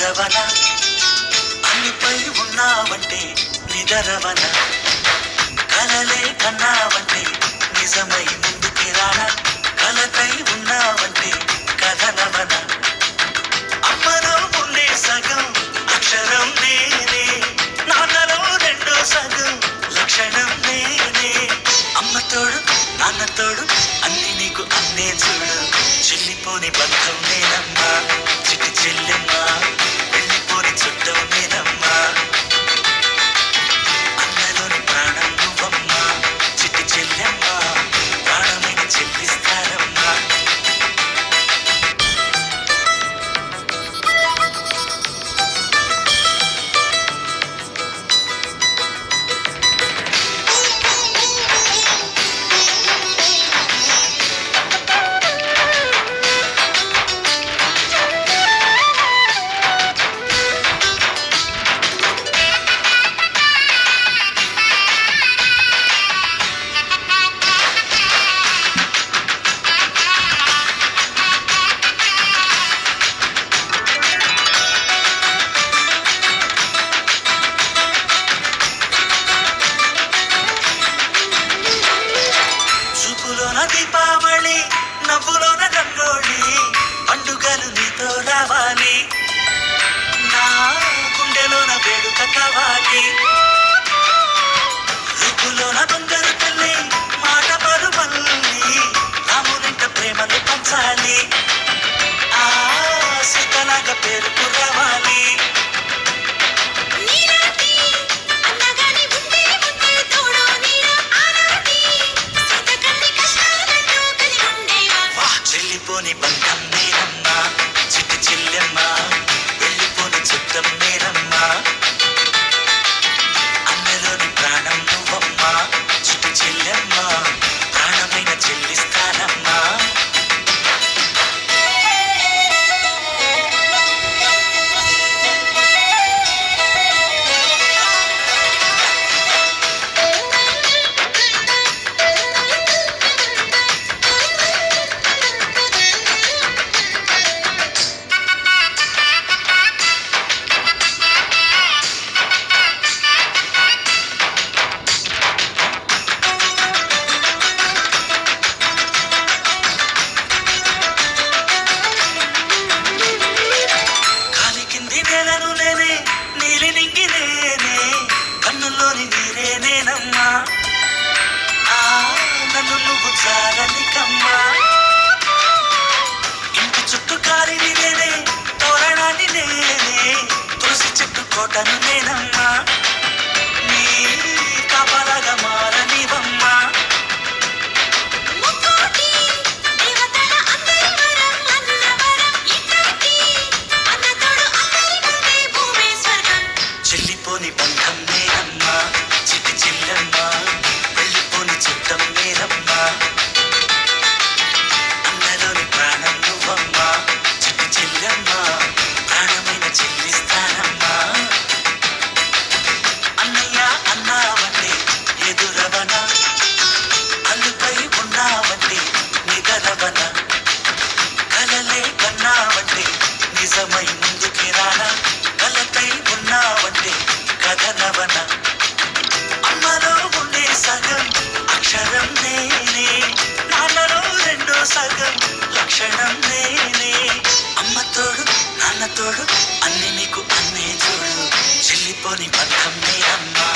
ఎదురవన అన్నిపై ఉన్నావంటే నిదరవన కలలే కన్నావంటే నిజమై ముందుకి రానా కలకై ఉన్నావంటే కథనవన అమ్మలో ఉండే సగం అక్షరం నేనే నాన్నలో రెండో సగం లక్షణం నేనే అమ్మ తోడు నాన్న తోడు అన్ని నీకు అన్నే చూడు చెల్లిపోని బంధం నేనమ్మా చిట్టి చెల్లెమ్మా వెళ్ళిపోని చుట్టం నేనమ్మా అన్నలోని ప్రాణం నువ్వమ్మా చిట్టి చెల్లెమ్మా ప్రాణమైన చెల్లిస్తారమ్మా దీపావళి నవ్వులోన రంగోళి పండుగలు నీతో రావాలి నా గుండెలోన వేడుక కావాలి రూపులోన బంగారు తల్లి మాట పరుమల్లి రామునింట ప్రేమను పంచాలి ఆ సీతలాగా పేరుకు రావాలి వెళ్ళిపోని బంధం నేనమ్మా చిట్టి చెల్లెమ్మా వెళ్ళిపోని చుట్టం నేనమ్మా అన్నలోని ప్రాణం నువ్వమ్మా చిట్టి చెల్లెమ్మా ప్రాణమైన చెల్లిస్తానమ్మా నీలి నింగి నేనే కన్నుల్లోని నీరే నేనమ్మా నన్ను నువ్వు చాలనికమ్మా ఇంటి చుట్టూ కాలిని నేనే తోరణాన్ని నేనే తులసి చెట్టు కోటను నేనమ్మా నీ కాపలాగా మారనివమ్మా చెల్లిపోని బంధం నేనమ్మా చిట్టి చెల్లెమ్మా వెళ్ళిపోని చుట్టం నేనమ్మా అన్నలోని ప్రాణం నువ్వమ్మా చిట్టి చెల్లెమ్మా ప్రాణమైన చెల్లిస్తానమ్మా అన్నయ్య అన్నావంటే ఎదురవన అల్లుపై ఉన్నావంటే నిదరవన కలలే కన్నావంటే నిజమై ముందుకి రానా కలకై ఉన్నావంటే కథనవన అమ్మలో ఉండే సగం అక్షరం నేనే నాన్నలో రెండో సగం లక్షణం నేనే అమ్మ తోడు నాన్న తోడు అన్ని నీకు అన్నే చూడు చెల్లిపోని బంధం నేనమ్మా